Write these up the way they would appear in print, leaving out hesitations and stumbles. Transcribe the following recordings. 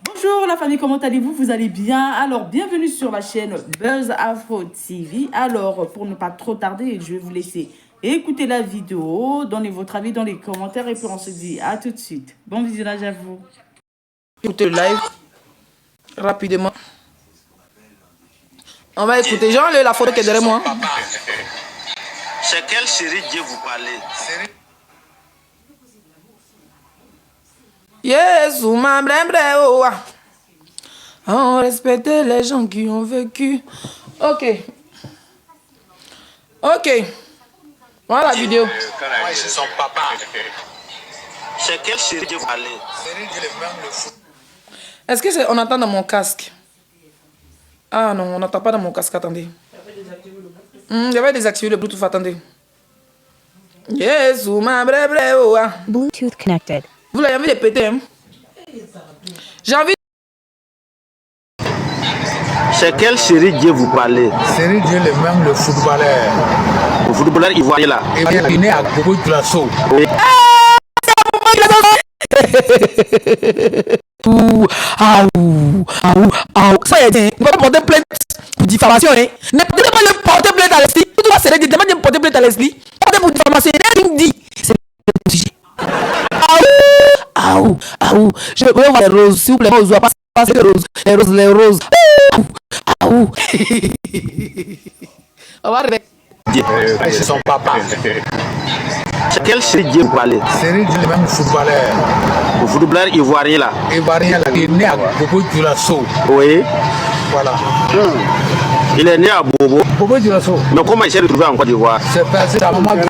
Bonjour la famille, comment allez-vous? Vous allez bien? Alors, bienvenue sur la chaîne Buzz Afro TV. Alors, pour ne pas trop tarder, je vais vous laisser écouter la vidéo, donnez votre avis dans les commentaires et puis on se dit à tout de suite. Bon visionnage à vous. Écoutez le live rapidement. On va écouter Jean la photo qui est derrière moi. C'est quelle série Dieu vous parlez? Yes, ou ma brembre, oh. On respecte les gens qui ont vécu. Ok. Ok. Voilà la vidéo. Moi, c'est son papa. C'est quelle série Dieu vous parlez? Est-ce que on entend dans mon casque? Ah non, on n'entend pas dans mon casque, attendez. J'avais désactivé le Bluetooth, attendez. Yes, ou ma brembre, oh. Bluetooth connected. Vous l'avez envie de péter, hein? J'ai envie. C'est quelle série Dieu vous parlez? Série Dieu, le footballeur. Le footballeur ivoirien là. Il est né à Bobo Dioulasso. Oui. Ça y est, ne pas porter plainte pour diffamation, hein. Ne pas le porter plainte à l'esprit. Tout va se dire, demande de porter plainte à l'esprit. Porter pour diffamation, rien dit. C'est le sujet. Je veux voir les roses, s'il vous plaît, on pas passer les roses. On va répéter. C'est son papa. C'est quelle série Dieu vous parlez? Série Dieu, le footballeur. Le footballeur ivoirien là. Ivoirien là, il est né à Bobo Dioulasso. Oui. Voilà. Il est né à Bobo. Bobo Dioulasso. Mais comment il s'est retrouvé en Côte d'Ivoire? C'est passé à maman. Le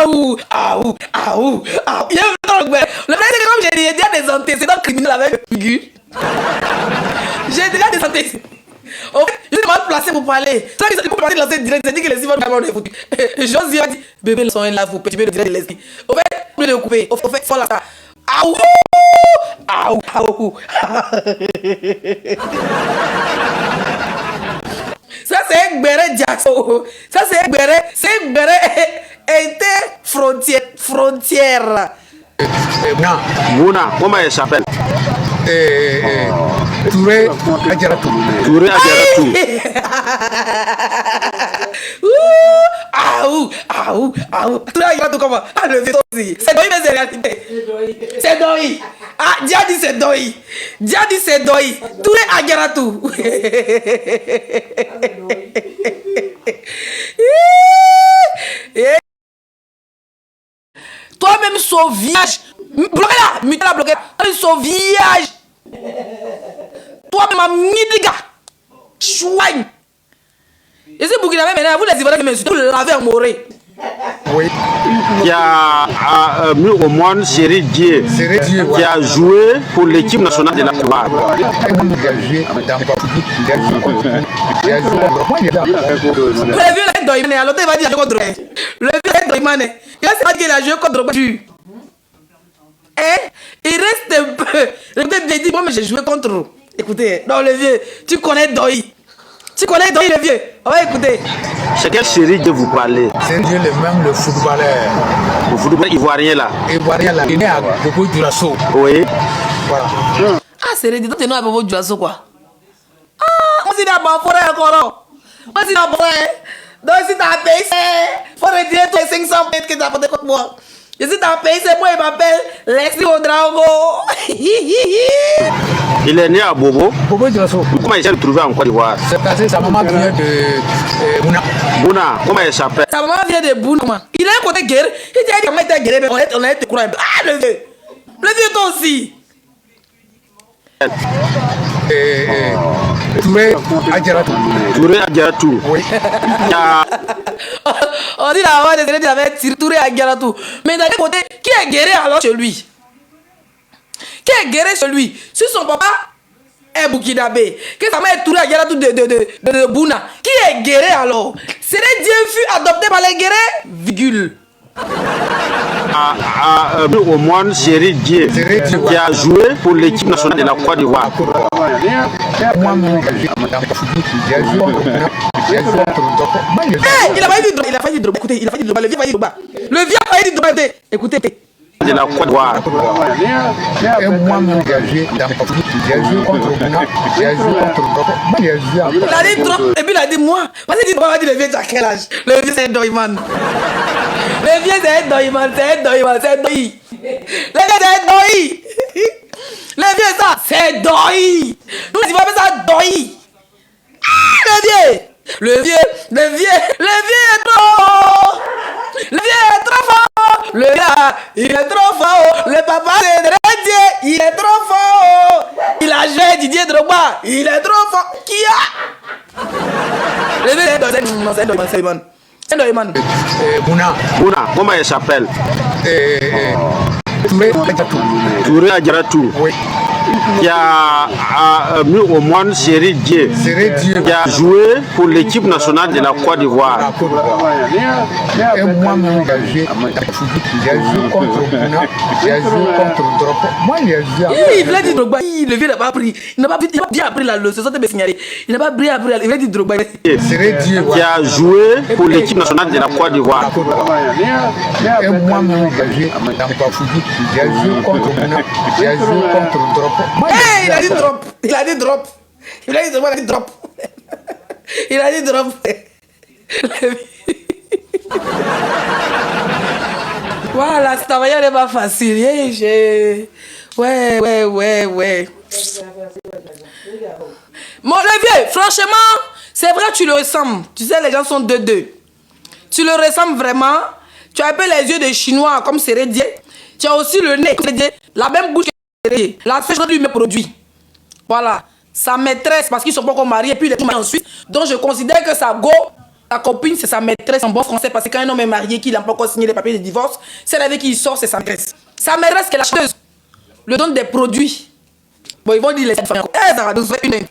problème c'est que comme j'ai déjà des antécédents criminels avec le figure, j'ai déjà des antécédents. En fait, je suis mal placé pour parler. C'est vrai que c'est parti de lancer direct. J'ai dit que les enfants vont me foutu. J'ose dire, bébé, le son est là, vous petit peu de direct de l'esprit. Au fait, vous le couper. Au fait, faut la ça. Ça c'est Gbere Jackson. Ça c'est Gbere était frontière. Mouna, comment elle s'appelle? Touré Adjaratou. Touré Adjaratou. Touré Adjaratou comment? Ah, le vieux aussi. C'est Doi, mais c'est réalité. C'est Doi. Ah, Dia dit c'est Doi. Dia dit c'est Doi. Touré Adjaratou. Toi-même sauvage. Bloquez là. Mutez la bloquée. Toi-même sauvage. Toi-même midiga. Chouagne. Et c'est Burkina Faso maintenant, vous les Ivoiriens qui m'insultent, vous l'avez amouré. Oui. Qui a mis au monde série Dieu. Série Dieu. Qui a joué pour l'équipe nationale de la Côte d'Ivoire. Il a joué dans Le vieux est Doimane, alors il va dire contre lui. Le vieux est Doimane. Il va dire qu'il a joué contre lui. Il reste un peu. Le vieux dit, moi, mais j'ai joué contre vous. Écoutez, non, le vieux, tu connais Doi. Tu connais Doi, le vieux. On va écouter. C'est quelle série de vous parlez? C'est Dieu, le footballeur. Le footballeur ivoirien là. Ivoirien là, il est né à Bobo Dioulasso. Oui. Voilà. Ah, c'est rédit, t'es né à Bobo Dioulasso quoi? Ah, moi, c'est dans ma forêt encore. Moi, c'est dans ma forêt. Donc, si t'as payé, il faut retirer tous les 500 mètres que t'as porté contre moi. Je suis dans le pays, c'est moi, il m'appelle Leslie Odrago. Il est né à Bobo. Bobo Dioulasso. Comment il s'est retrouvé en Côte d'Ivoire? C'est passé, sa maman vient de Bouna. Bouna, comment elle s'appelle? Sa maman vient de Bouna. Il a un côté guerre. Il dit comment il était guerre, mais on a été courant. Ah, le vieux. Le vieux, toi aussi. Touré Adjaratou. Touré Adjaratou. Oui. On dit la voix des élèves avec Touré Adjaratou. Mais d'un côté, qui est guerrier alors chez lui? Qui est guerrier chez lui? Si son papa est Burkinabé, que sa mère est Touré Adjaratou de Bouna, qui est guerrier alors? C'est Dieu fut adopté par les guerriers, virgule. Au monde série Dieu qui a joué pour l'équipe nationale de la Côte d'Ivoire. Il a failli dire, écoutez, il a failli dire, le vieux a failli dire, écoutez, de la Côte d'Ivoire. Et moi-même, j'ai joué dans Patrick, j'ai joué contre Mouna, j'ai joué contre Drogba. Moi, j'ai joué à Il a dit trop, et puis il a dit moi. Parce qu'il dit, papa dit le vieux, tu as quel âge? Le vieux, c'est un doyman. Le vieux, c'est un doyman, c'est un doyman, c'est un doyi. Le vieux, c'est un doyi. Le vieux, ça, c'est doyi. Nous, on va faire ça doyi. Ah, le vieux. Le vieux, le vieux, le vieux est trop. Le vieux est trop fort. Le gars, il est trop fort. Le papa c'est Didier, il est trop fort. Il a joué Didier Drogba, il est trop fort. Qui a? Le vieux est Doyman. C'est Doyman. Mouna, Mouna, comment elle s'appelle? Touré Adjaratou. Touré Adjaratou. Oui. Qui a mis au monde Chéri Dié. Chéri Dié. Qui a joué pour l'équipe nationale de la Côte d'Ivoire. Et moi-même, j'ai joué contre Mouna, j'ai joué contre Drogba. Moi, j'ai joué. Il a dit Drogba, le vieux n'a pas appris. Il n'a pas bien appris la leçon, ça te signalé. Il n'a pas bien appris, il a dit Drogba. Chéri Dié. Qui a joué pour l'équipe nationale de la Côte d'Ivoire. Et moi-même, j'ai joué dans Patrick, j'ai joué contre Mouna, j'ai joué contre Drogba. Hey, il a dit drop. Il a dit drop. Il a dit drop. Il a dit drop. Il a dit drop. Voilà, ce travail n'est pas facile. Ouais. Mon le vieux, franchement, c'est vrai, tu le ressembles. Tu sais, les gens sont deux. Tu le ressembles vraiment. Tu as un peu les yeux de chinois comme Sérédier. Tu as aussi le nez comme Sérédier. La même bouche que Sérédier. La seule chose lui me produit. Voilà. Sa maîtresse, parce qu'ils sont pas encore mariés, et puis il est tout marié en Suisse. Donc je considère que sa copine, c'est sa maîtresse en bon français. Parce que quand un homme est marié, qu'il n'a pas encore signé les papiers de divorce, celle avec qui il sort, c'est sa maîtresse. Sa maîtresse, qui est la chanteuse, le donne des produits. Bon, ils vont dire les familles. Eh, ça va nous faire une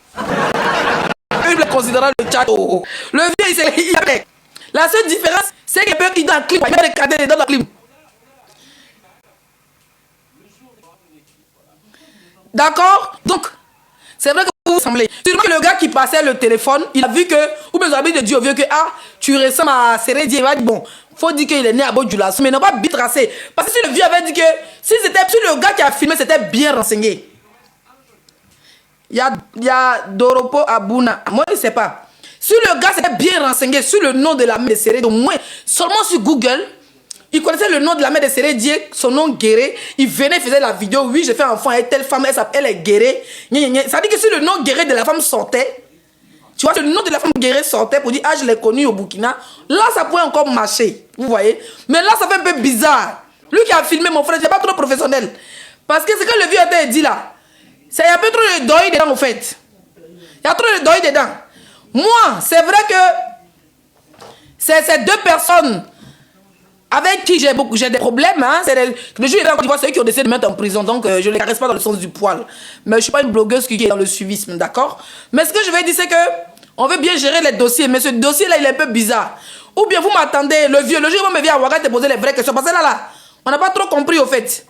le considérant le chat. Le vieux, il est. La seule différence, c'est qu'il peut qu'il dans la clim. Il met les cadets dans la clim. D'accord? Donc, c'est vrai que vous vous semblez. Sûrement que le gars qui passait le téléphone, il a vu que, ou bien il a dit au vieux que, ah, tu ressembles à Sérédier. Il va dire, bon, faut dire qu'il est né à Bodjulasso, mais non pas bitracé. Parce que si le vieux avait dit que, si le gars qui a filmé, c'était bien renseigné. Il y a Doropo Abuna. Moi, je ne sais pas. Si le gars s'était bien renseigné sur le nom de la mère de Sérédier, au moins, seulement sur Google, il connaissait le nom de la mère de Sérédier, son nom Guéré. Il venait, il faisait la vidéo. Oui, j'ai fait un enfant avec telle femme, elle est Guéré. Ça veut dire que si le nom Guéré de la femme sortait, tu vois, le nom de la femme Guéré sortait pour dire, ah, je l'ai connu au Burkina, là, ça pouvait encore marcher. Vous voyez? Mais là, ça fait un peu bizarre. Lui qui a filmé mon frère, c'est pas trop professionnel. Parce que ce que le vieux a dit là, il y a un peu trop de deuil dedans, en fait. Il y a trop de deuil dedans. Moi, c'est vrai que c'est ces deux personnes avec qui j'ai des problèmes. Hein. Le juge est en Côte d'Ivoire, c'est eux qui ont décidé de mettre en prison. Donc, je ne les caresse pas dans le sens du poil. Mais je ne suis pas une blogueuse qui est dans le suivisme, d'accord? Mais ce que je vais dire, c'est que on veut bien gérer les dossiers. Mais ce dossier-là, il est un peu bizarre. Ou bien vous m'attendez, le juge me vient à Ouaga te poser les vraies questions. Parce que là, on n'a pas trop compris, au fait.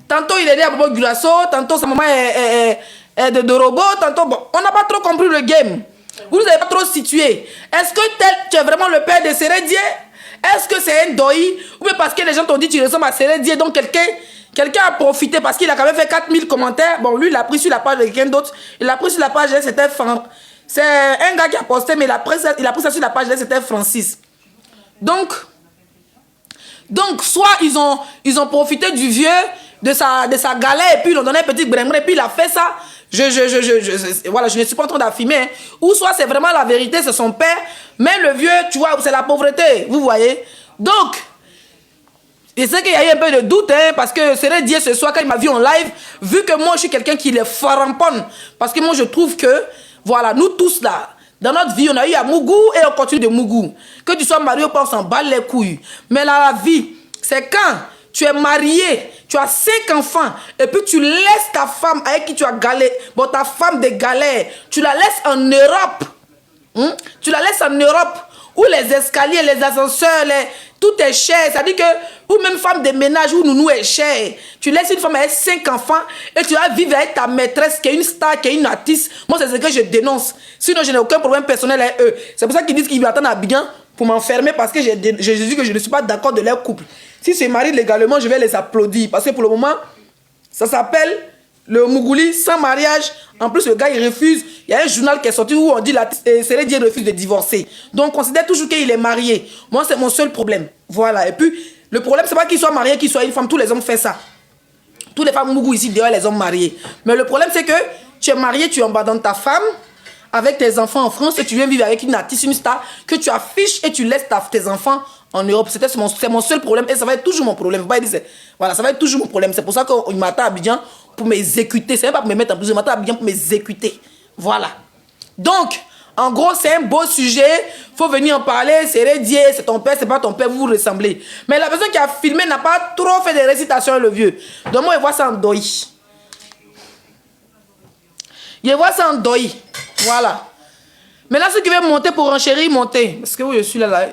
Tantôt, il est né à Bobo Gulasso, tantôt, sa maman est de Dorobo, tantôt, bon, on n'a pas trop compris le game. Vous n'avez pas trop situé. Est-ce que tu es vraiment le père de Sérédier? Est-ce que c'est un doi? Ou bien parce que les gens t'ont dit tu ressembles à Sérédier, donc quelqu'un a profité parce qu'il a quand même fait 4000 commentaires. Bon, lui, il a pris sur la page de quelqu'un d'autre. Il a pris sur la page, c'était c'est un gars qui a posté, mais il a pris ça sur la page, c'était Francis. Donc, soit ils ont profité du vieux, de sa galère, et puis ils ont donné un petit brin, et puis il a fait ça. Voilà, je ne suis pas en train d'affirmer. Hein. Ou soit c'est vraiment la vérité, c'est son père, mais le vieux, tu vois, c'est la pauvreté, vous voyez. Donc, je sais qu'il y a eu un peu de doute, hein, parce que Sérédier ce soir, quand il m'a vu en live, vu que moi je suis quelqu'un qui les faramponne, parce que moi je trouve que, voilà, nous tous là, dans notre vie, on a eu à Mougou et on continue de Mougou. Que tu sois marié ou pas, on s'en bat les couilles. Mais là, la vie, c'est quand tu es marié, tu as 5 enfants, et puis tu laisses ta femme avec qui tu as galéré, bon, ta femme de galère, tu la laisses en Europe. Tu la laisses en Europe, où les escaliers, les ascenseurs, tout est cher. C'est-à-dire que, ou même femme de ménage, où nounou est cher. Tu laisses une femme avec 5 enfants, et tu vas vivre avec ta maîtresse, qui est une star, qui est une artiste. Moi, c'est ce que je dénonce. Sinon, je n'ai aucun problème personnel avec eux. C'est pour ça qu'ils disent qu'ils attendent à bien pour m'enfermer parce que j'ai dit que je ne suis pas d'accord de leur couple. Si se marient légalement, je vais les applaudir. Parce que pour le moment, ça s'appelle le Mougouli sans mariage. En plus, le gars, il refuse. Il y a un journal qui est sorti où on dit que Séré Dié refuse de divorcer. Donc, on considère toujours qu'il est marié. Moi, c'est mon seul problème. Voilà. Et puis, le problème, c'est pas qu'il soit marié, qu'il soit une femme. Tous les hommes font ça. Tous les femmes Mougou ici, d'ailleurs, les hommes mariés. Mais le problème, c'est que tu es marié, tu abandonnes ta femme avec tes enfants en France et tu viens vivre avec une artiste, une star, que tu affiches et tu laisses tes enfants en Europe. C'est mon seul problème et ça va être toujours mon problème. Voilà, ça va être toujours mon problème. C'est pour ça qu'il m'attend à Abidjan pour m'exécuter. C'est même pas pour me mettre en prison, il m'attend à Abidjan pour m'exécuter. Voilà. Donc, en gros, c'est un beau sujet. Faut venir en parler. Séré Dié, c'est ton père, c'est pas ton père, vous vous ressemblez. Mais la personne qui a filmé n'a pas trop fait de récitations, le vieux. Donc, moi, je vois ça en doi. Je vois ça en doi. Voilà. Maintenant, ceux qui veulent monter pour renchérir, monter. Parce que oui, je suis là.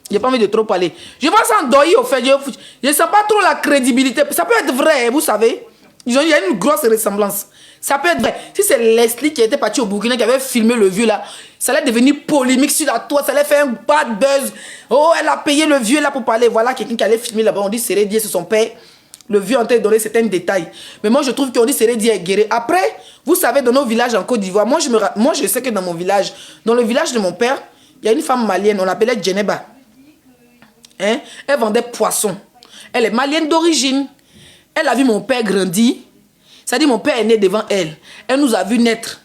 J'ai pas envie de trop parler. Je vois ça en doi, au fait. Je ne sens pas trop la crédibilité. Ça peut être vrai, vous savez. Il y a une grosse ressemblance. Ça peut être vrai. Si c'est Leslie qui était partie au Burkina, qui avait filmé le vieux là, ça allait devenir polémique sur la toile, ça allait faire un bad buzz. Oh, elle a payé le vieux là pour parler. Voilà quelqu'un qui allait filmer là-bas. On dit Séré Dié, c'est son père. Le vieux en train de donner certains détails. Mais moi, je trouve qu'on dit Séré Dié est guéri. Après, vous savez, dans nos villages en Côte d'Ivoire, moi, je sais que dans mon village, dans le village de mon père, il y a une femme malienne, on l'appelait Djeneba. Hein? Elle vendait poisson. Elle est malienne d'origine. Elle a vu mon père grandir. C'est-à-dire mon père est né devant elle. Elle nous a vu naître.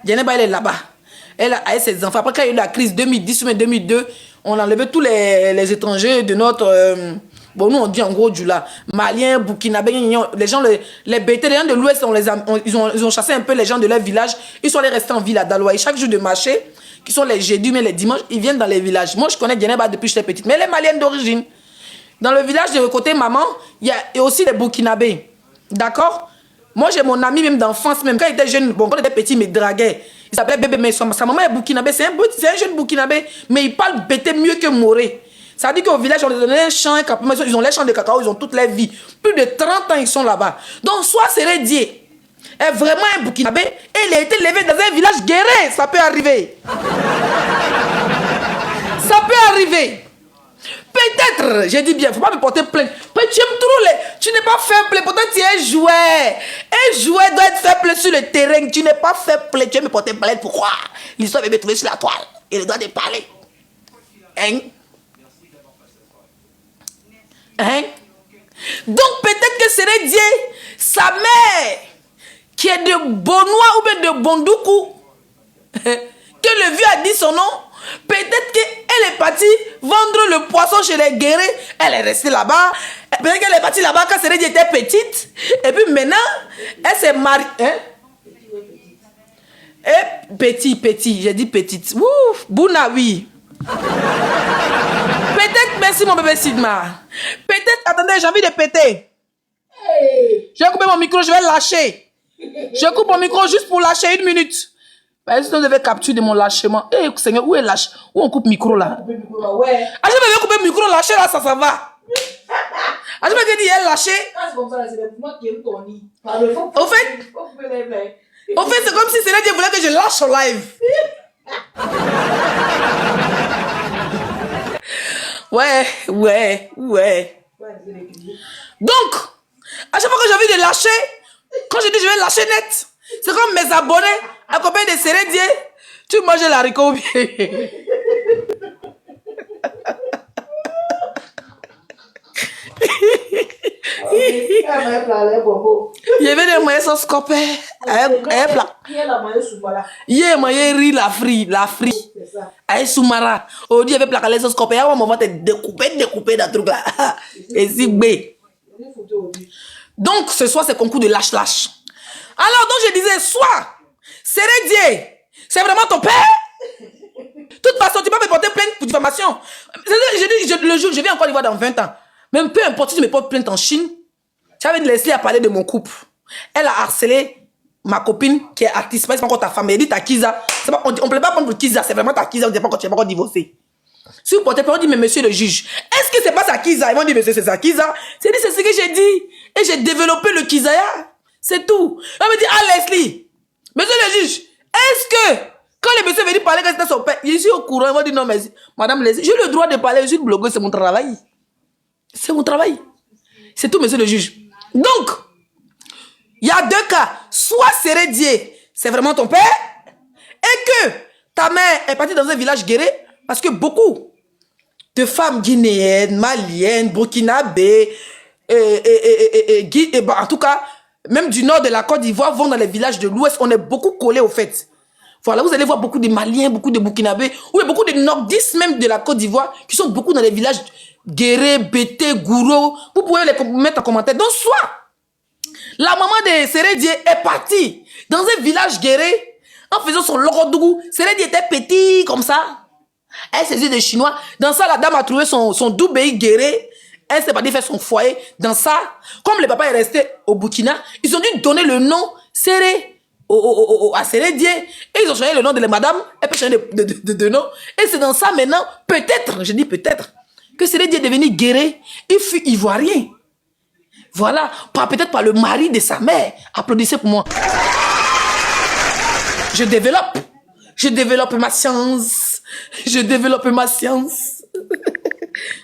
Djeneba, elle est là-bas. Elle a ses enfants. Après, quand il y a eu la crise 2010 ou 2002, on a enlevé tous les étrangers de notre... bon, nous, on dit en gros Djoula. Maliens, Burkinabés, les gens, les bêtés, les gens de l'Ouest, ils ont chassé un peu les gens de leur village. Ils sont allés rester en ville à Daloa. Et chaque jour de marché, qui sont les jeudis, mais les dimanches, ils viennent dans les villages. Moi, je connais Djeneba depuis que j'étais petite. Mais elle est malienne d'origine. Dans le village de côté maman, il y a aussi les Burkinabés. D'accord? Moi, j'ai mon ami même d'enfance, même quand il était jeune, bon, quand il était petit, il me draguait. Il s'appelait Bébé, mais sa maman est Burkinabé. C'est un jeune Burkinabé, mais il parle bêté mieux que Moré. Ça veut dire qu'au village, on les donne un champ, ils ont les champs de cacao, ils ont toute leur vie. Plus de 30 ans, ils sont là-bas. Donc, soit Séré Dié est vraiment un Burkinabé et il a été élevé dans un village guéré. Ça peut arriver. Ça peut arriver. Peut-être, j'ai dit bien, il ne faut pas me porter plainte. Mais tu aimes trop les... Tu n'es pas faible, pourtant tu es un jouet. Un jouet doit être faible sur le terrain. Tu n'es pas faible, tu aimes me porter plainte. Pourquoi? L'histoire va me trouver sur la toile. Il a le droit de parler. Hein? Hein? Donc peut-être que Séré Dié, sa mère, qui est de Bonois ou bien de Bondoukou, que le vieux a dit son nom, peut-être qu'elle est partie vendre le poisson chez les guerriers. Elle est restée là-bas. Peut-être qu'elle est partie là-bas quand Séré Dié était petite. Et puis maintenant, elle s'est mariée. Hein? Et petit, j'ai dit petite. Ouf, Bouna, oui. Peut-être, merci mon bébé Sidma. Peut-être, attendez, j'ai envie de péter. Je vais couper mon micro, je vais lâcher. Je coupe mon micro juste pour lâcher 1 minute. Ben, sinon, je vais capturer de mon lâchement. Eh, Seigneur, où est lâche? Où on coupe le micro là? Ouais. Ah, je vais couper le micro, lâcher là, ça va. Ah, je vais dire, elle lâché. C'est comme ça, c'est moi qui aime ton nid. Au fait, c'est comme si Séré Dié voulait que je lâche en live. Ouais. Donc, à chaque fois que j'ai envie de lâcher, quand je dis je vais lâcher net, c'est comme mes abonnés, accompagnés de Séré Dié, tu manges l'haricot ou bien. Il y avait des moyens sans scoper. Il y a moyen riz la fri. Aïe soumara. On dit il y avait plaqué sans scoper. On va te découper dans le truc là. Et si B. Donc ce soir c'est concours de lâche-lâche. Alors donc je disais soit Séré Dié, c'est vraiment ton père. De toute façon tu peux me porter plainte pour diffamation. Je viens encore y voir dans 20 ans. Même peu importe si tu me portes plainte en Chine, tu avais Leslie à parler de mon couple. Elle a harcelé ma copine qui est artiste, c'est pas encore ta femme. Elle dit ta Kiza. On ne peut pas prendre pour Kiza, c'est vraiment ta Kiza, on ne dit pas quand tu n'es pas encore divorcé. Si vous portez plainte, on dit mais monsieur le juge, est-ce que c'est pas sa Kiza? Ils vont dire monsieur c'est sa Kiza. C'est ce que j'ai dit. Et j'ai développé le Kizaya. C'est tout. On me dit ah Leslie, monsieur le juge, est-ce que Quand le monsieur est venu parler que c'était son père, je suis au courant, il m'a dit non, mais madame, j'ai le droit de parler, je suis blogueuse, c'est mon travail. C'est mon travail. C'est tout, monsieur le juge. Donc, il y a deux cas. Soit Sérédié, c'est vraiment ton père, et que ta mère est partie dans un village guéré, parce que beaucoup de femmes guinéennes, maliennes, burkinabées, en tout cas, même du nord de la Côte d'Ivoire, vont dans les villages de l'Ouest. On est beaucoup collés au fait. Voilà, vous allez voir beaucoup de Maliens, beaucoup de Burkinabés, ou beaucoup de nordistes même de la Côte d'Ivoire, qui sont beaucoup dans les villages guérés, Bété, Gouro. Vous pouvez les mettre en commentaire. Donc, soit la maman de Sérédié est partie dans un village guéré, en faisant son lorodougou. Sérédié était petit comme ça. Elle s'est dit des Chinois. Dans ça, la dame a trouvé son doubéi guéré. Elle s'est partie faire son foyer. Dans ça, comme le papa est resté au Burkina, ils ont dû donner le nom Séré à Sérédié. Et ils ont changé le nom de la madame. Elle peut changer de nom. Et c'est dans ça maintenant, peut-être, je dis peut-être, que Sérédié est devenu guéré. Il fut ivoirien. Voilà. Peut-être par le mari de sa mère. Applaudissez pour moi. Je développe ma science. Je développe ma science.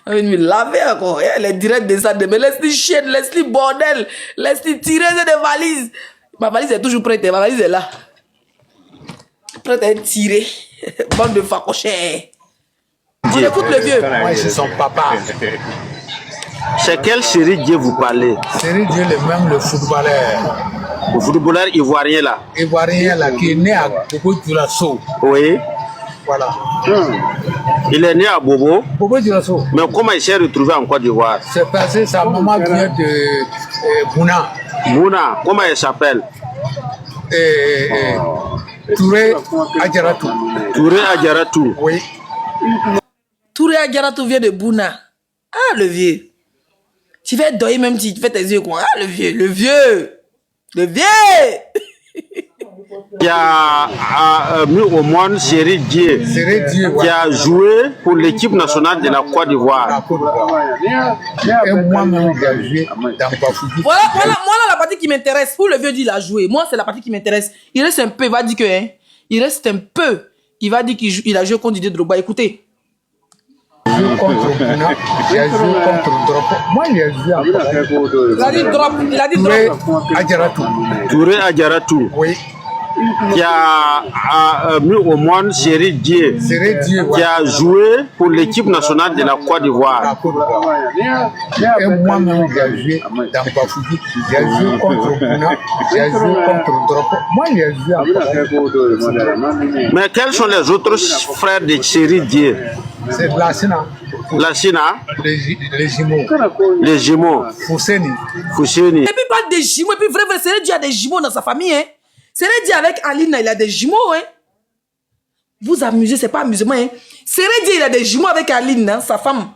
On va me laver encore. Les directs de ça. Mais laisse-les chienne, laisse-les bordel. Laisse-les tirer des valises. Ma valise est toujours prête. Ma valise est là. Prête à être tirée. Bande de facochères. On écoute le vieux. Moi, c'est son papa. C'est quel Sérédié vous parlez? Sérédié, le footballeur. Le footballeur ivoirien là. Ivoirien là, qui est né à Bobo Dioulasso. Oui. Voilà. Il est né à Bobo. Bobo Dioulasso. Mais comment il s'est retrouvé en Côte d'Ivoire? C'est passé, sa maman vient de Bouna. Mouna, comment elle s'appelle? Touré Adjaratou. Touré Adjaratou. Oui. Touré Adjaratou vient de Bouna. Ah, le vieux. Tu fais doyer même si tu fais tes yeux quoi. Ah, le vieux. Le vieux. Qui a mis au monde Sérédié. Sérédié, Qui a joué pour l'équipe nationale de la Côte d'Ivoire. Et moi-même, j'ai joué dans Bafouki. Voilà la partie qui m'intéresse. Pour le vieux dit, il a joué. Moi, c'est la partie qui m'intéresse. Il reste un peu, il va dire que, hein, il reste un peu. Il va dire qu'il a joué contre Didier Drogba. Écoutez. Il a joué contre Bouna, il a joué contre Drop. Moi, il a joué encore. Il a dit drop. Touré Adjaratou. Touré Adjaratou. Oui. Qui a mis au monde Sérédié. Sérédié, Qui a joué pour l'équipe nationale de la Côte d'Ivoire. Et moi-même, j'ai joué dans Bafouki. J'ai joué contre Bouna, j'ai joué contre Drop. Moi, il a joué encore. Mais quels sont les autres frères de Sérédié? C'est la Sina. La Sina, Les jumeaux. les jumeaux, Fousseni. Fousseni. Et puis, pas des jumeaux. Et puis, vrai, Sérédié a des jumeaux dans sa famille, hein. Sérédié avec Aline, il a des jumeaux, hein. Vous amusez, c'est pas amusement, hein. Sérédié, il a des jumeaux avec Aline, hein, sa femme.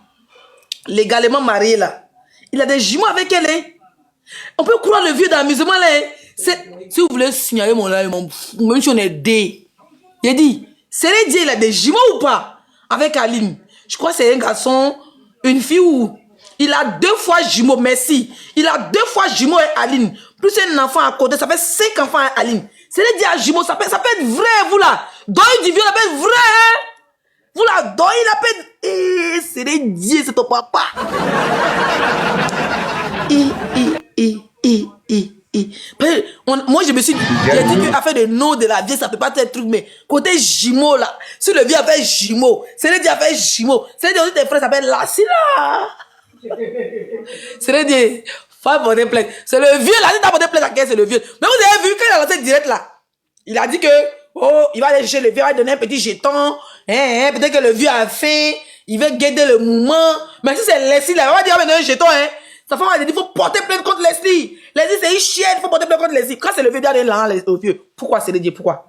Légalement mariée, là. Il a des jumeaux avec elle, hein. On peut croire le vieux d'amusement, là, hein. Si vous voulez signaler mon là, même si on est dé. Il a dit, Sérédié, il a des jumeaux ou pas? Avec Aline. Je crois que c'est un garçon, une fille où il a 2 fois jumeaux, merci. Il a 2 fois jumeaux et Aline. Plus un enfant à côté, ça fait 5 enfants à Aline. C'est les dire à jumeaux, ça peut être vrai, vous là. Deuil du vieux, ça peut être vrai, hein. Vous là, deuil, il appelle. C'est les dieux, c'est ton papa. Moi, je me suis dit, j'ai dit que affaire de nom de la vie, ça peut pas être truc, mais côté jumeau là, si le vieux a fait jumeau, c'est les dieux a fait jumeau, c'est les dieux tes frères s'appellent Lassina. C'est les dieux, faut porter plainte. C'est le vieux là, il t'a porté plainte à quel c'est le vieux. Mais vous avez vu quand il a lancé direct là, il a dit que, oh, il va aller chez le vieux, il va donner un petit jeton, peut-être que le vieux a faim, il veut guider le mouvement, mais si c'est Leslie là, il va dire, mais donner un jeton, hein. Sa femme a dit, il faut porter plainte contre Leslie. Leslie, c'est une chienne, il faut porter plainte contre Leslie. Quand c'est le vieux, il y a l'an au vieux. Pourquoi c'est le Dieu? Pourquoi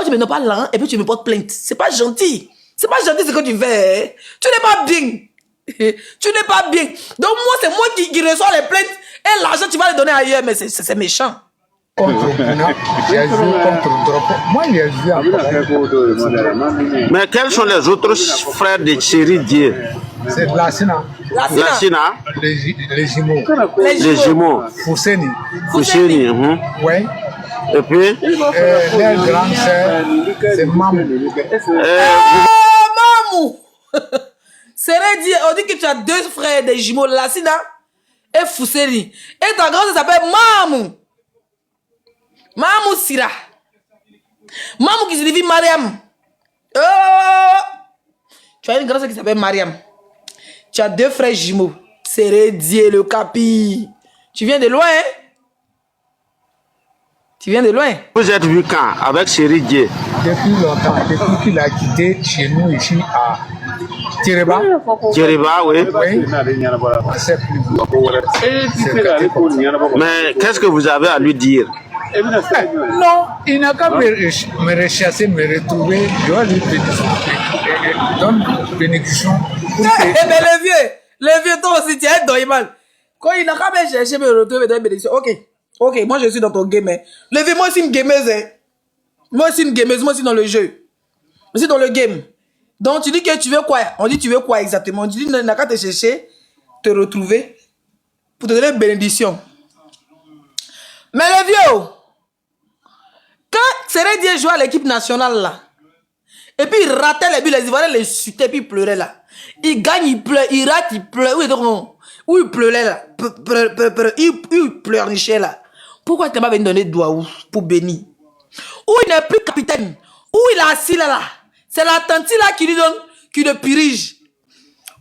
tu me donnes pas l'an et puis tu me portes plainte? C'est pas gentil. C'est pas gentil ce que tu fais. Hein? Tu n'es pas bien. Tu n'es pas bien. Donc moi, c'est moi qui reçois les plaintes et l'argent, tu vas le donner ailleurs. Mais c'est méchant. Contre Bouna, il a joué contre Drop. Moi, il a joué encore. Mais quels sont les autres frères de Sérédié? C'est la Sina. La Sina, Les jumeaux. les jumeaux, Fousseni. Fousseni. Oui. Et puis Leur grande sœur, c'est Mamou. Mamou. Serait dit, on dit que tu as 2 frères, des jumeaux, Lassina et Fousseri. Et ta grande s'appelle Mamou. Mamou Sira. Mamou qui signifie Mariam. Tu as une grande sœur qui s'appelle Mariam. Tu as 2 frères jumeaux. Serait dit le capi. Tu viens de loin, hein? Tu viens de loin. vous êtes vu quand avec Chéri Dieu? Depuis longtemps, depuis qu'il a quitté chez nous ici à Tireba. Djeriba, oui. Oui, on ne sait plus. Mais qu'est-ce que vous avez à lui dire? Non, il n'a qu'à me rechasser, me retrouver. Je dois lui donner bénédiction. Pour que... Eh ben le vieux, toi aussi, tu es un doyman. Quand il n'a qu'à me chercher, me retrouver, me donner bénédiction. Ok, moi je suis dans ton game. Hein. Le vieux, moi aussi une gameuse. Hein. Moi aussi une gameuse, moi aussi dans le jeu. Je suis dans le game. Donc tu dis que tu veux quoi? On dit tu veux quoi exactement? On dit il n'a qu'à te chercher, te retrouver, pour te donner une bénédiction. Mais le vieux, quand Serait Dieu jouait à l'équipe nationale là, et puis il ratait les buts, les Ivoiriens les chutait, puis il pleurait là. Il gagne, il pleure, il rate, il pleure. Où il pleurait là, il pleurnichait là. Pourquoi tu n'as pas venu donner Douaou pour bénir? Où il n'est plus capitaine, où il est assis là, c'est la tante là qui lui donne, qui le dirige.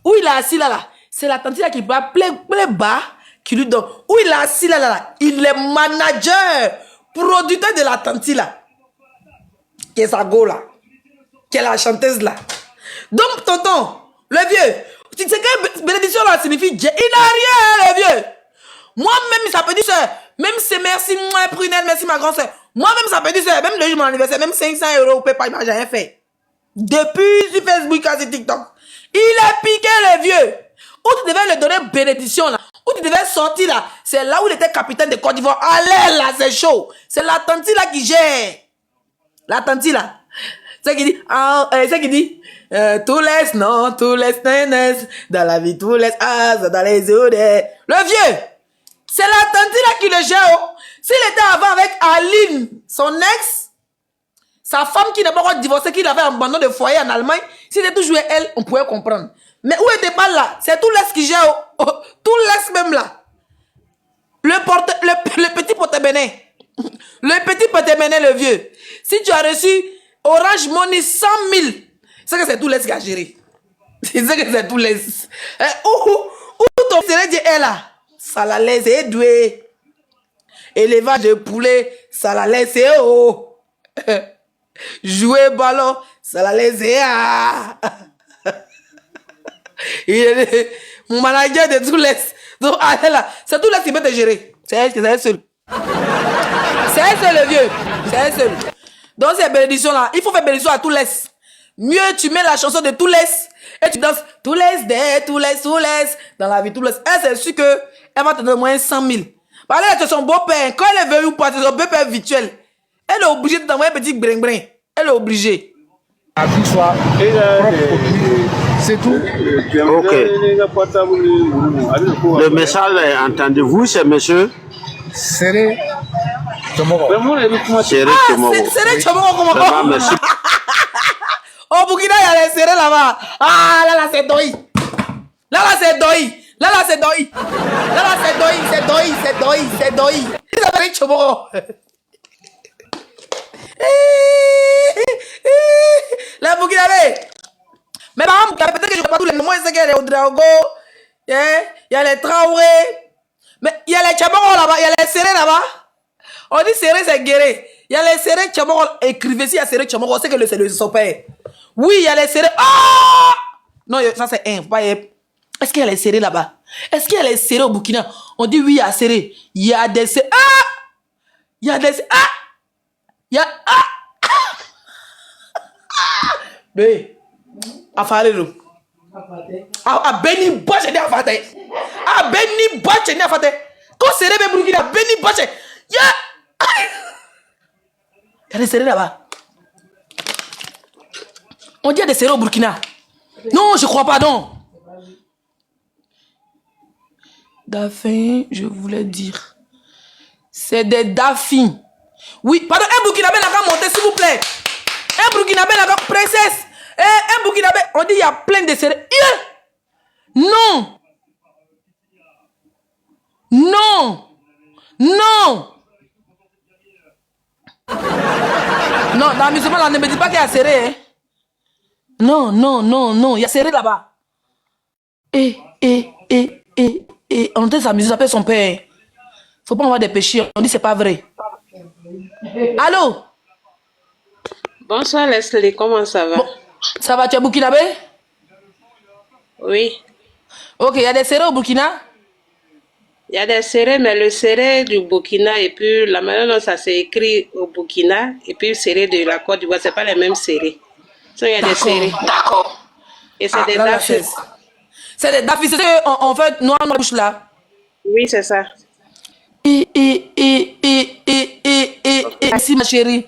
Où il est assis là, c'est la tante là qui va plein bas, qui lui donne. Où il est assis là, il est manager, producteur de la tante là, qui est sa go là, qui est la chanteuse là. Donc tonton, le vieux, tu sais que bénédiction là signifie Dieu. Il n'a rien, le vieux. Moi-même, ça peut dire ça. Même c'est merci, moi, Prunelle, merci ma grand soeur. Moi-même, ça peut dire ça. Même le jour de mon anniversaire, même 500 € au PayPal, il m'a jamais fait. Depuis sur Facebook, sur TikTok. Il a piqué le vieux. Où tu devais le donner bénédiction là. Où tu devais sortir là. C'est là où il était capitaine de Côte d'Ivoire. Allez là, c'est chaud. C'est la tante là qui gère. La tante là. C'est qui dit, c'est qui dit, tout laisse, non, tout laisse, dans la vie, tout laisse, dans les yeux. Le vieux. C'est la tante là qui le gère. Oh. S'il était avant avec Aline, son ex, sa femme qui n'est pas encore divorcée, qui l'avait abandonné de foyer en Allemagne, s'il était toujours elle, on pouvait comprendre. Mais où était pas là? C'est tout l'Est qui gère. Oh. Tout l'Est même là. Le petit porte-béné. Le petit porte-béné, le vieux. Si tu as reçu Orange Money 100 000, c'est que c'est tout l'Est qui a géré. C'est que c'est tout l'Est. Où ton Serait Dieu est là? Ça la laisse doué. Élevage de poulet, ça la laisse haut. Jouer ballon, ça la laisse mon manager de tout l'Est. Donc, c'est tout l'Est qui peut te gérer. C'est elle seule. C'est elle seule, le vieux. C'est elle seule. Donc, ces bénédictions-là, il faut faire bénédiction à tout l'Est. Mieux, tu mets la chanson de tout l'Est et tu danses tout l'Est, tout l'Est, dans la vie, tout l'Est. Elle, c'est sûr que elle va te donner moins 100 000. Parce que son beau-père, quand elle veut ou pas, c'est son beau-père virtuel. Elle est obligée de t'envoyer un petit brin-brin. Elle est obligée. La vie soit propre. C'est tout. Ok. Le message, entendez-vous, c'est monsieur Serait Tomoro. Chéri Tomoro. C'est Tomoro comment? Vraiment, merci. Au Burkina, il y a les serrés là-bas. Ah, là, c'est Doi. Là, c'est Doi. Là, c'est Doi. Là, c'est Doi. Il s'appelle Tomoro. La Burkinabé. Mais par exemple, peut-être que je ne vois pas tous les noms. Moi, je sais qu'il y a les Oudraogo, il y a les Traoré, mais il y a les Tchamoro là-bas, il y a les Serrés là-bas. On dit Serré, c'est Guéré. Il y a les Serrés Tchamoro. Écrivez si il y a Serré Tchamoro, c'est que c'est son père. Oui, il y a les Serrés. Ah! Non, ça c'est un. Faut pas y... Est-ce qu'il y a les Serrés là-bas? Est-ce qu'il y a les Serrés au Burkina? On dit oui, il y a Serré. Il y a des Serrés. Ah! Il y a des. Ah! Il y a. Ah! Mais. Afarelo. Ah, Benny Bache de Afate. Ah, Benny Bache de Afate. Quand c'est le Burkina, Benny Bache. Il y a des serrés là-bas. On dit il y a des serrés au Burkina. Non, je crois pas, non. Daffin, je voulais dire. C'est des daffins. Oui, pardon, un Burkinabé n'a qu'à monter, s'il vous plaît. Un Burkinabé n'a qu'à... Princesse. Un Burkinabé, on dit il y a plein de serrés. Non. Non. Non. Non, dans la musulmane, on ne me dit pas qu'il y a serré. Hein. Non, non, non, non. Il y a serré là-bas. On dit sa musique s'appelle son père. Faut pas avoir des péchés. On dit c'est pas vrai. Allô? Bonsoir Leslie, comment ça va? Bon, ça va, tu es Burkinabé? Oui. Ok, il y a des serrés au Burkina? Il y a des serrés, mais le serré du Burkina et puis la manière dont ça s'est écrit au Burkina et puis le serré de la Côte d'Ivoire, c'est pas les mêmes serrés. Il y a des serrés. D'accord. Et c'est des dafis. C'est des dafis, c'est ce qu'on fait noir dans la bouche là. Oui, c'est ça. Merci ma chérie.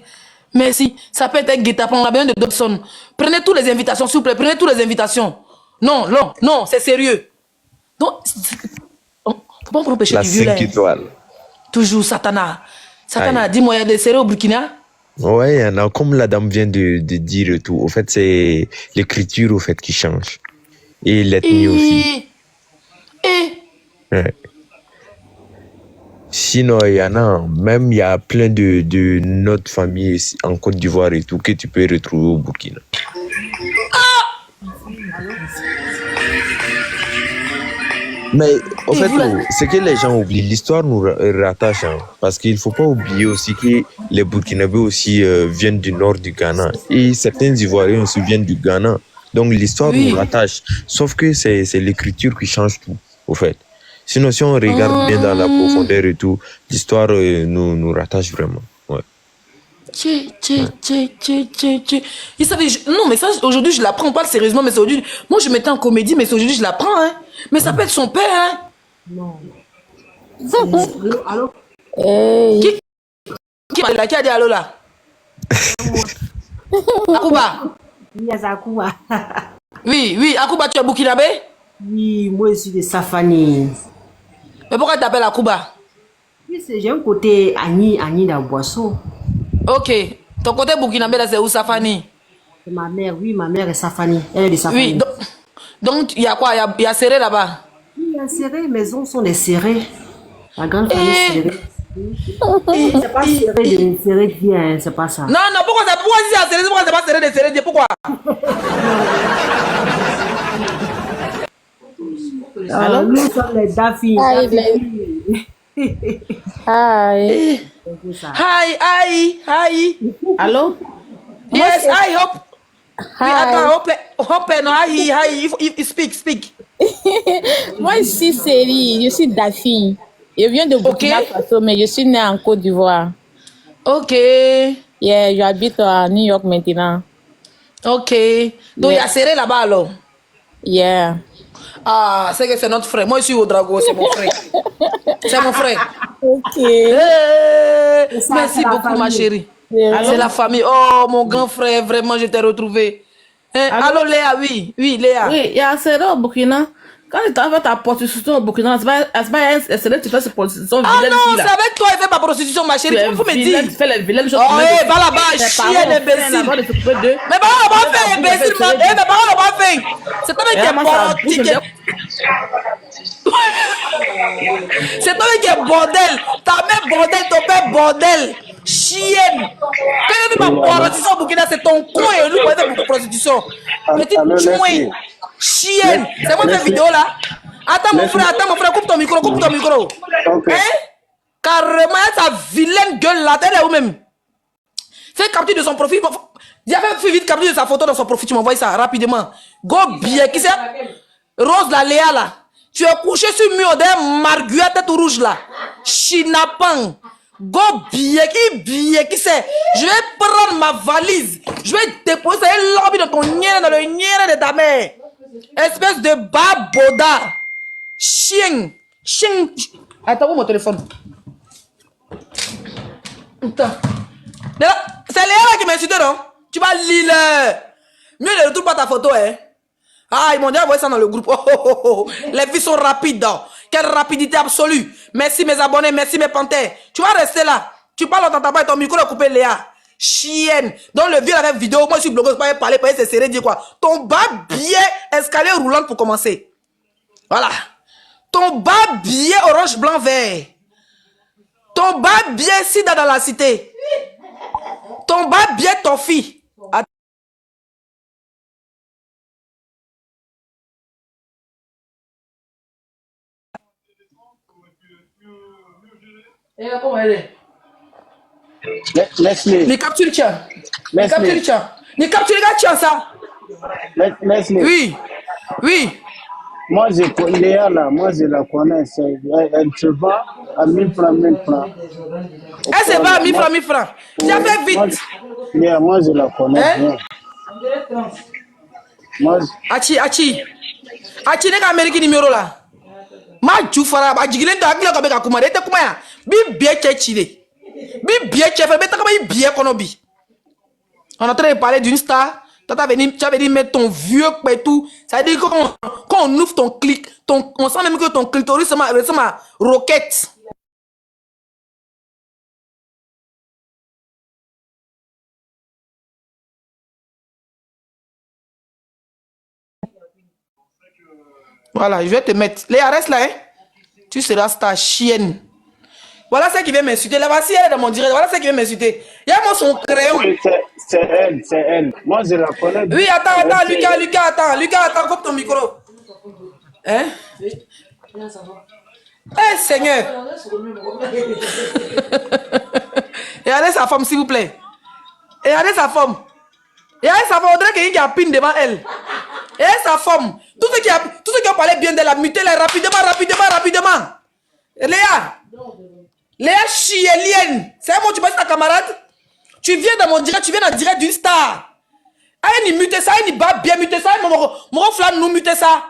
Merci. Ça peut être guet-apens, on a besoin de Dobson. Prenez toutes les invitations, s'il vous plaît. Prenez toutes les invitations. Non, non, non, c'est sérieux. Non, faut pas empêcher La du vieux là. 5 étoiles. Toujours Satana. Satana, Aïe. dis-moi, il y a des serrés au Burkina? Ouais, il y en a, comme la dame vient de dire et tout. Au fait, c'est l'écriture au fait qui change. Et l'ethnie aussi. Ouais. Sinon, il y en a, même il y a plein de notre famille ici, en Côte d'Ivoire et tout que tu peux retrouver au Burkina. Mais au fait, c'est que les gens oublient, l'histoire nous rattache, hein, parce qu'il ne faut pas oublier aussi que les Burkinabés aussi viennent du nord du Ghana et certains Ivoiriens aussi viennent du Ghana. Donc l'histoire nous rattache, sauf que c'est l'écriture qui change tout, au fait. Sinon, si on regarde bien dans la profondeur et tout, l'histoire nous rattache vraiment. Ouais. Il savait, non, mais ça, aujourd'hui, je l'apprends pas sérieusement, mais c'est aujourd'hui. Moi, je mettais en comédie, mais c'est aujourd'hui, je l'apprends, hein. Mais ça peut être son père, hein. Non. Allô? Qui a dit allô là? Akuba. Yes, Akuba. Oui, Akuba, tu es Burkinabé? Oui, moi je suis de Safani. Mais pourquoi tu t'appelles Akuba? Oui, j'ai un côté Agni dans Boisseau. Ok. Ton côté Burkinabé là, c'est où, Safani? C'est ma mère, oui, ma mère est Safani. Elle est de Safani. Oui, donc il y a quoi? Il y a serré là-bas? Oui, il y a serré, les maisons sont des serrés. La grande famille serrée. C'est pas serré bien, c'est pas ça. Non, pourquoi c'est serré? Pourquoi c'est pas serré de serré? Pourquoi? Alors, nous sommes les Dafi. Hi. Allô? Yes, I hope. Hope, no, hi, speak. Moi, je suis Série, je suis Dafi. Je viens de Burkina Faso, mais je suis née en Côte d'Ivoire. Ok. Yeah, j'habite à New York maintenant. Ok. Donc, il y a serré là-bas alors? Yeah. Ah, c'est que c'est notre frère. Moi, je suis au Drago, c'est mon frère. C'est mon frère. Ok. Merci beaucoup, ma chérie. C'est la famille. Oh, mon grand frère, vraiment, je t'ai retrouvé. Allô, Léa, oui, Léa. Oui, il y a un serré au Burkina. Quand tu as fait ta prostitution au Burkina, c'est pas un serré, tu fais cette prostitution vilaine. Ah non, c'est avec toi, il fait ma prostitution, ma chérie. Tu peux me dire. Tu fais les vilaines choses. Oh, va là-bas, chienne, imbécile. Mais bah, on va faire, imbécile. Mais bah, on va faire. C'est toi qui est bordel. C'est toi qui est bordel. Ta mère bordel, ton père bordel. Chienne. Quand tu ma prostitution au Burkina, c'est ton con et nous, on fait prostitution. Petite chouin. Chienne. C'est moi cette vidéo là. Attends mon frère, coupe ton micro. Okay. Hein? Carrément, sa vilaine gueule là, t'es là où même? Fais capture de son profil. Fais vite capture de sa photo dans son profil, tu m'envoies ça rapidement. Go bien, qui c'est? Rose la Léa là. Tu es couché sur le mur d'un marguerite tête rouge là. Chinapan. Go bien, qui c'est? Je vais prendre ma valise. Je vais déposer un lobby dans ton nière, dans le nière de ta mère. Espèce de baboda. Chien. Attends, où mon téléphone? Putain. C'est Léa qui m'a insulté, non? Tu vas lire. Mieux ne retrouve pas ta photo, hein? Ah, ils m'ont déjà envoyé ça dans le groupe. Les filles sont rapides. Quelle rapidité absolue. Merci mes abonnés, merci mes panthères. Tu vas rester là. Tu parles dans ta voix et ton micro est coupé, Léa. Chienne. Dans le vieux avec vidéo, moi je suis blogueuse, pas parler, c'est serré, dire quoi. Ton bas billet, escalier roulant pour commencer. Voilà. Ton bas billet orange, blanc, vert. Ton bas billet sida dans la cité. Ton bas billet toffee. Et comment elle est? Leslie. Les captures, tiens. Les captures, tiens. Les captures, tiens ça. Leslie. Oui. Oui. Moi, Léa, là, moi, je la connais. Elle se vend à 1000 francs, 1000 francs. Elle se vend à 1000 francs, 1000 francs. Tu as fait vite. Moi, je la connais. Hein? Moi, Achi, n'est qu'à Amérique numéro là. Ma djoufara, ma jigilin de agla comme ka kumare te kumaya. Bi bien chile. Bi bien chef, mais t'as pas bien konobi. On est en train de parler d'une star. Tu as venu mettre ton vieux pétou. Ça veut dire que quand on ouvre ton clic, on sent même que ton clitoris ressemble à roquette. Voilà, je vais te mettre. Léa, reste là, hein. Tu seras ta chienne. Voilà ce qui vient m'insulter. Là, voici elle est dans mon direct. Voilà ce qui vient m'insulter. Il y a moi son crayon. oui, c'est elle. Moi, je la connais. Oui, attends, Lucas, attends, coupe ton micro. Hein? Eh, Seigneur. Regardez sa femme, s'il vous plaît. Regardez sa femme. On dirait qu'il y a un pin devant elle. Et sa femme. Tous ceux qui ont parlé bien d'elle, a muté les rapidement. Léa chielienne. C'est un mot, tu passes ta camarade? Tu viens dans mon direct, tu viens dans le direct d'une star. Aïe, ni muter ça, ni bas bien muter ça, mon flamme nous muter ça.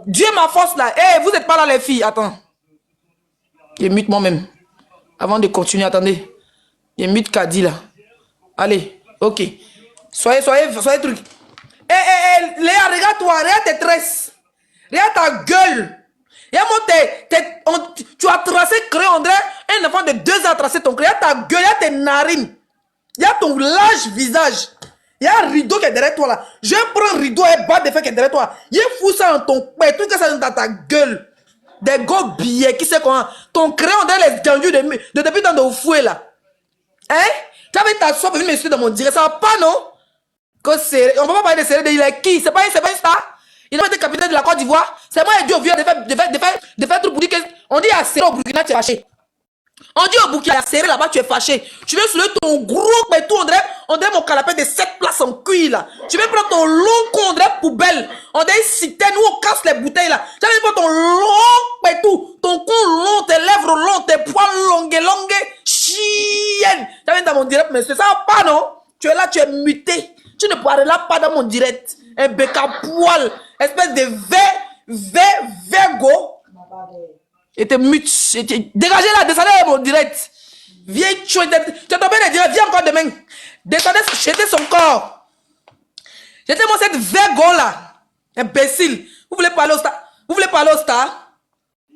Dieu ma force là. Eh, vous n'êtes pas là les filles, attends. Je mute moi-même. Avant de continuer, attendez. Je mute Kadi là. Allez, ok. Soyez truc. Léa, regarde-toi, regarde tes tresses. Regarde ta gueule. Regarde tu as tracé crayon, on dirait un enfant de 2 ans a tracé ton crayon. Regarde ta gueule, regarde tes narines. Regarde ton large visage. Il y a un rideau qui est derrière toi là. Je prends un rideau et bas de fer qui est derrière toi. Il fou ça dans ton père, tout ça dans ta gueule. Des gros billets, qui sait comment. Ton crayon dans les gangus de depuis dans le fouet là. Hein? Tu avais ta soif, venir me dans mon direct, ça va pas non? On ne peut pas parler de Serré, il est qui? C'est pas une star? Il a été capitaine de la Côte d'Ivoire. C'est moi qui ai dit au vieux de faire truc pour dire que. On dit à Serré au Burkina, tu es fâché. On dit au Burkina, à Serré là-bas, tu es fâché. Tu veux soulever ton gros pétou, on dirait mon canapé de 7 places en cuir là. Tu veux prendre ton long con, on dirait poubelle. On dirait citerne où on casse les bouteilles là. Tu veux prendre ton long pétou, ton con long, tes lèvres longues, tes poils longues, chienne. Tu viens dans mon direct, mais c'est ça pas non? Tu es là, tu es muté. Tu ne parleras pas dans mon direct. Un bec à poil. Espèce de vergo. Et t'es mute. Dégagez là, descendez dans mon direct. Viens, tu es tombé dans le direct. Viens encore demain. Descendez, jetez son corps. Jetez-moi cette vergo là. Imbécile. Vous voulez parler au star?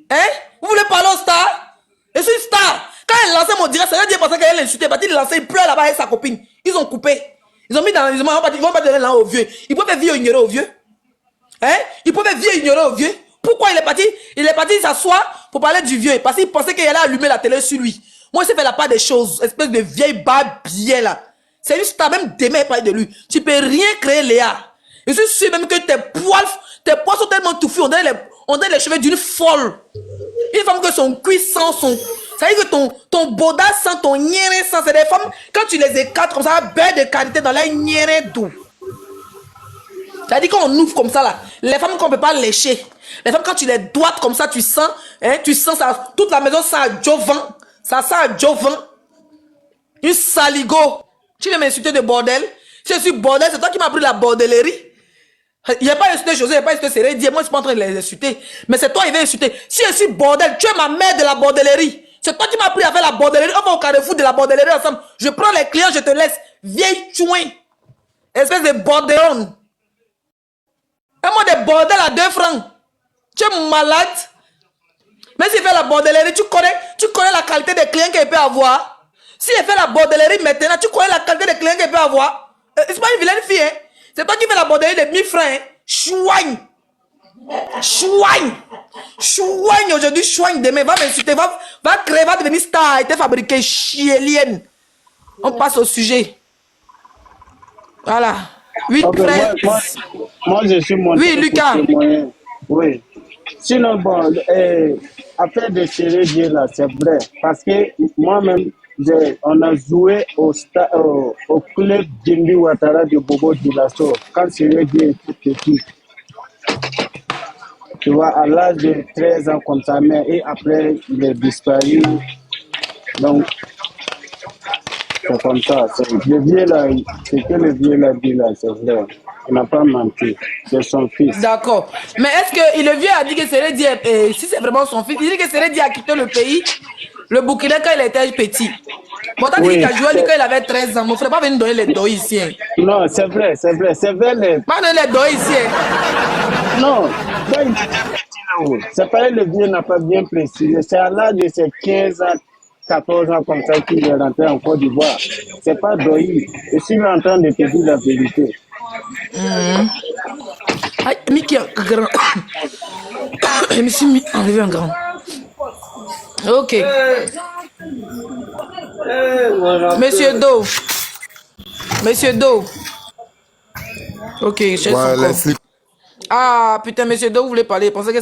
Hein? Vous voulez parler au star? Je suis star. Quand elle lançait mon direct, ça veut dire parce qu'elle l'insultait. Il lançait, il pleure là-bas avec sa copine. Ils ont coupé. Ils ont mis dans. Ils vont pas donner là au vieux. Ils peuvent vieux ignorer au vieux. Hein? Ils peuvent vieux ignorer au vieux. Pourquoi il est parti? Il est parti s'asseoir pour parler du vieux. Parce qu'il pensait qu'il allait allumer la télé sur lui. Moi, il fait la part des choses. Espèce de vieille babier là. C'est juste ça, même demain, parler de lui. Tu peux rien créer, Léa. Je suis sûr même que tes poils sont tellement touffus. On dirait les cheveux d'une folle. Une femme que son cuir sent son. Ça veut dire que ton boda sent, ton niéré sent. C'est des femmes, quand tu les écartes comme ça, belle de qualité dans leur niéré doux. Ça veut dire qu'on ouvre comme ça là. Les femmes qu'on ne peut pas lécher. Les femmes, quand tu les doigtes comme ça, tu sens ça. Toute la maison sent à Jovan. Ça sent à Jovan. Une saligo. Tu viens m'insulter de bordel. Si je suis bordel, c'est toi qui m'as pris la bordellerie. Il n'y a pas insulté José, il n'y a pas insulté Serré. Dis, moi, je ne suis pas en train de les insulter. Mais c'est toi qui viens insulter. Si je suis bordel, tu es ma mère de la bordellerie. C'est toi qui m'as pris à faire la bordellerie. On va au carrefour de la bordellerie ensemble. Je prends les clients, je te laisse. Vieille chouin. Espèce de bordelon. Un mot de bordel à 2 francs. Tu es malade. Mais s'il fait la bordellerie, tu connais la qualité des clients qu'il peut avoir. Si elle fait la bordellerie maintenant, tu connais la qualité des clients qu'elle peut avoir. C'est pas une vilaine fille, hein. C'est toi qui fais la bordellerie de 1000 francs, hein. Chouigne. Chouigne. Chouigne aujourd'hui, chouigne demain. Va m'insulter, va créer, va devenir star. Elle était fabriquée chiélienne. On passe au sujet. Voilà. Oui, Ok, frère. moi, je suis monté Oui, Lucas. pour témoigner. Oui. Sinon, bon, affaire de Sérédier, là, c'est vrai. Parce que moi-même, on a joué au club Jimbi Ouattara de Bobo Dioulasso quand Sérédier était petit. Tu vois, à l'âge de 13 ans comme ça, mais et après, il est disparu. Donc, c'est comme ça. Le vieux là, c'est que le vieux l'a dit là, c'est vrai. Il n'a pas menti. C'est son fils. D'accord. Mais est-ce que le vieux a dit que Sérédi, si c'est vraiment son fils, il dit que Sérédi a quitté le pays, le Burkina, quand il était petit. Bon, t'as dit qu'il a joué lui quand il avait 13 ans. Mon frère, pas venir donner les dos ici. Hein. Non, c'est vrai, c'est vrai. C'est vrai. Pas donner les dos ici. Hein. Non, c'est pareil, le vieux n'a pas bien précisé. C'est à l'âge de ses 15 ans, 14 ans comme ça qu'il est rentré en Côte d'Ivoire. C'est pas Doyi. Je suis en train de te dire la vérité. Ah, Mickey, grand. Je me suis enlevé un grand. Ok. Monsieur Do. Monsieur Do. Ok, je sais son corps. Ah, putain, monsieur Do, vous voulez parler. Je pensais que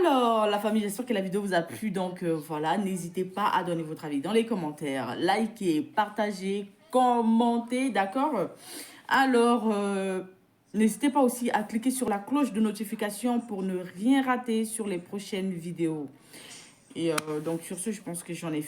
Alors, la famille, j'espère que la vidéo vous a plu. Donc, voilà, n'hésitez pas à donner votre avis dans les commentaires. Likez, partagez, commentez, d'accord? Alors, n'hésitez pas aussi à cliquer sur la cloche de notification pour ne rien rater sur les prochaines vidéos. Et donc, sur ce, je pense que j'en ai fait.